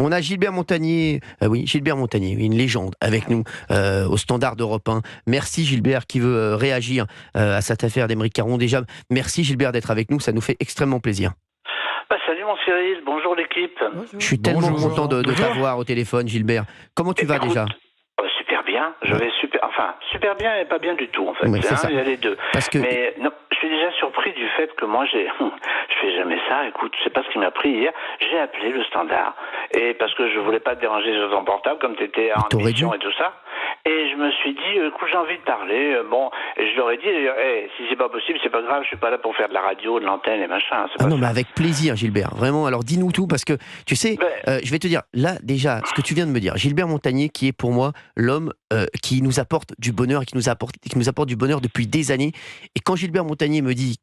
On a Gilbert Montagnier, Gilbert Montagnier, une légende avec nous au Standard d'Europe 1. Merci Gilbert qui veut réagir à cette affaire d'Aymeric Caron. Déjà, merci Gilbert d'être avec nous, ça nous fait extrêmement plaisir. Salut mon Cyril, bonjour l'équipe. Je suis tellement content de t'avoir au téléphone Gilbert. Comment tu vas déjà ? Super bien, je vais super bien et pas bien du tout en fait. Oui, c'est ça. Il y a les deux. Parce que... Mais non, je suis déjà surpris du fait que moi je fais jamais ça. Écoute, je sais pas ce qui m'a pris hier. J'ai appelé le Standard et parce que je voulais pas te déranger sur ton portable comme tu étais en émission et tout ça. Et je me suis dit, écoute, j'ai envie de parler. Et je leur ai dit, si c'est pas possible, c'est pas grave, je suis pas là pour faire de la radio, de l'antenne et machin. Mais avec plaisir, Gilbert. Vraiment, alors dis-nous tout, parce que, tu sais, je vais te dire, là, déjà, ce que tu viens de me dire, Gilbert Montagnier, qui est pour moi l'homme qui nous apporte du bonheur, et qui nous apporte du bonheur depuis des années. Et quand Gilbert Montagnier me dit,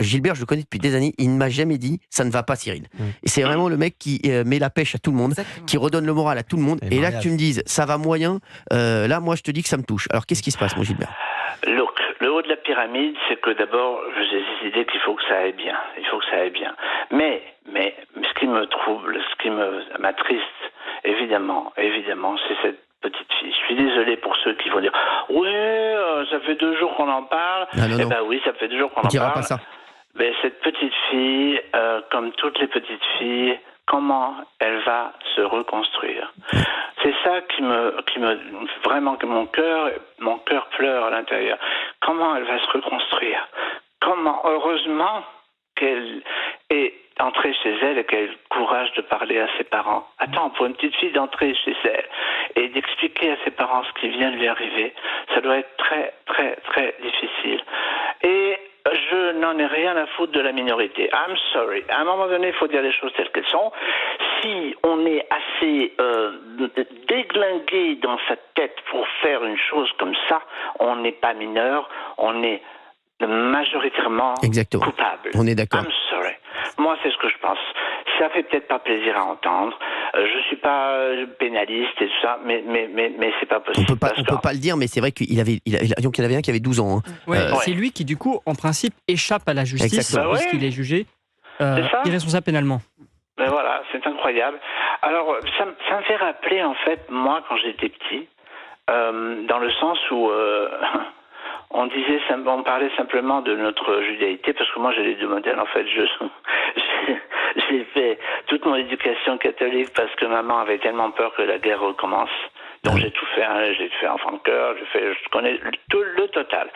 Gilbert, je le connais depuis des années, il ne m'a jamais dit, ça ne va pas, Cyril. Et c'est vraiment le mec qui met la pêche à tout le monde, qui redonne le moral à tout le monde. Et là, que tu me dises, ça va moyen, là, moi, je te dis que ça me touche. Alors, qu'est-ce qui se passe, mon Gilbère ? Look, le haut de la pyramide, c'est que d'abord, j'ai décidé qu'il faut que ça aille bien. Il faut que ça aille bien. Mais ce qui me trouble, ce qui m'attriste, évidemment, c'est cette petite fille. Je suis désolé pour ceux qui vont dire « Oui, ça fait 2 jours qu'on en parle. » Eh ben oui, ça fait 2 jours qu'on en parle. Pas ça. Mais cette petite fille, comme toutes les petites filles, comment elle va se reconstruire? C'est ça qui me vraiment que mon cœur pleure à l'intérieur. Comment elle va se reconstruire? Comment, heureusement qu'elle est entrée chez elle et qu'elle ait le courage de parler à ses parents. Attends, pour une petite fille d'entrer chez elle et d'expliquer à ses parents ce qui vient de lui arriver, ça doit être très, très, très difficile. Et je n'en ai rien à foutre de la minorité. I'm sorry. À un moment donné, il faut dire les choses telles qu'elles sont. Si on est assez déglingué dans sa tête pour faire une chose comme ça, on n'est pas mineur, on est majoritairement coupable. On est d'accord. I'm sorry. Moi, c'est ce que je pense. Ça fait peut-être pas plaisir à entendre. Je suis pas pénaliste et tout ça, mais c'est pas possible. On peut pas le dire, mais c'est vrai qu'il avait un qui avait 12 ans. C'est lui qui, du coup, en principe, échappe à la justice, puisqu'il est jugé irresponsable pénalement. Ben voilà, c'est incroyable. Alors, ça me fait rappeler, en fait, moi, quand j'étais petit, dans le sens où on parlait simplement de notre judaïté, parce que moi j'ai les 2 modèles, en fait, j'ai fait toute mon éducation catholique parce que maman avait tellement peur que la guerre recommence. Donc j'ai tout fait, j'ai fait enfant de cœur, je connais tout le total.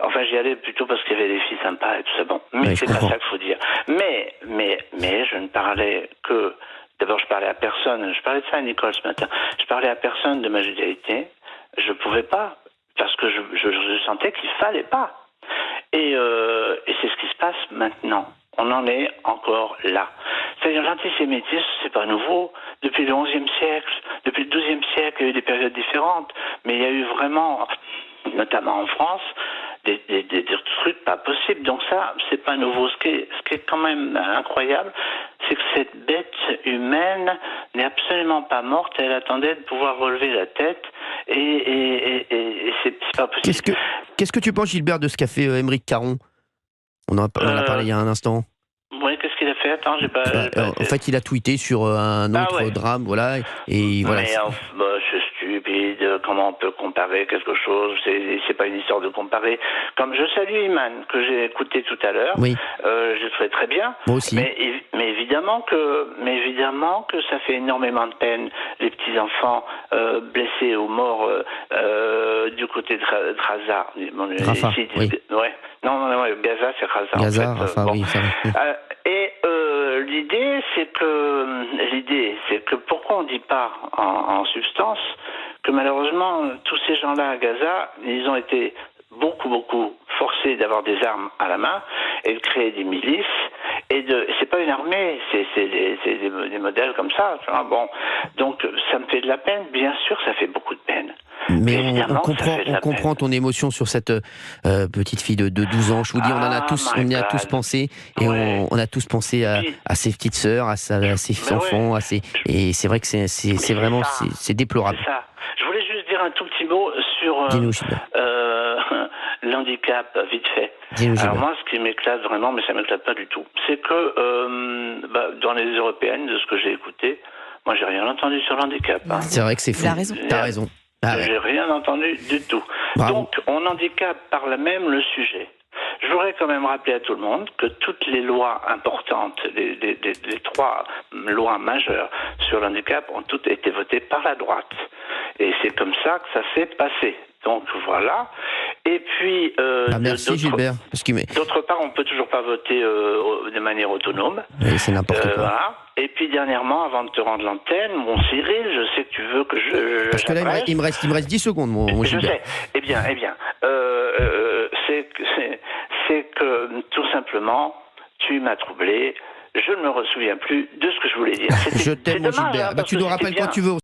Enfin, j'y allais plutôt parce qu'il y avait des filles sympas et tout ça. Bon, mais c'est pas ça qu'il faut dire. Mais je ne parlais que... D'abord, je parlais à personne. Je parlais de ça à Nicole ce matin. Je parlais à personne de ma judaïté. Je pouvais pas, parce que je sentais qu'il fallait pas. Et c'est ce qui se passe maintenant. On en est encore là. C'est-à-dire l'antisémitisme, c'est pas nouveau. Depuis le XIe siècle, depuis le XIIe siècle, il y a eu des périodes différentes. Mais il y a eu vraiment, notamment en France, des trucs pas possibles. Donc ça, c'est pas nouveau. Ce qui est quand même incroyable, c'est que cette bête humaine n'est absolument pas morte. Elle attendait de pouvoir relever la tête. Et c'est pas possible. Qu'est-ce que tu penses, Gilbert, de ce qu'a fait Aymeric Caron ? On en a parlé il y a un instant. Oui, qu'est-ce qu'il a fait ? Attends, j'ai pas... En fait, il a tweeté sur un autre drame, voilà. Et voilà. Mais c'est stupide. Comment on peut comparer quelque chose ? C'est pas une histoire de comparer. Comme je salue Iman, que j'ai écouté tout à l'heure. Oui. Je le ferai très bien. Moi aussi. Mais évidemment que ça fait énormément de peine, les petits enfants blessés ou morts du côté de Raza. Rafah, oui. Ouais. Non, Gaza, c'est Raza. Gaza, en fait. Rafah, oui. Ça va. Et l'idée, c'est que pourquoi on dit pas en substance que malheureusement tous ces gens-là à Gaza, ils ont été beaucoup forcés d'avoir des armes à la main et de créer des milices. C'est pas une armée, c'est des modèles comme ça. Bon, donc ça me fait de la peine. Bien sûr, ça fait beaucoup de peine. Mais on comprend ton émotion sur cette petite fille de 12 ans. Je vous dis, on y a tous pensé, et on a tous pensé à ses petites sœurs, à ses enfants, et c'est vrai que c'est vraiment déplorable. C'est ça. Je voulais juste dire un tout petit mot sur l'handicap, vite fait. Alors moi, ce qui m'éclate vraiment, mais ça m'éclate pas du tout, c'est que dans les européennes, de ce que j'ai écouté, Moi, j'ai rien entendu sur l'handicap. Hein. C'est vrai que c'est fou. T'as raison. Ah ouais. J'ai rien entendu du tout. Bravo. Donc, on handicape par là même le sujet. Je voudrais quand même rappeler à tout le monde que toutes les lois importantes, les 3 lois majeures sur le handicap ont toutes été votées par la droite. Et c'est comme ça que ça s'est passé. Donc voilà. Et puis... merci Gilbert. D'autre part, on ne peut toujours pas voter de manière autonome. Oui, c'est n'importe quoi. Voilà. Et puis dernièrement, avant de te rendre l'antenne, mon Cyril, je sais que tu veux que je... Parce que là, il me reste 10 secondes, mon Gilbert. Je sais. Eh bien, c'est que tout simplement, tu m'as troublé. Je ne me souviens plus de ce que je voulais dire. Je t'aime, mon Gilbert. Tu nous rappelles quand tu veux.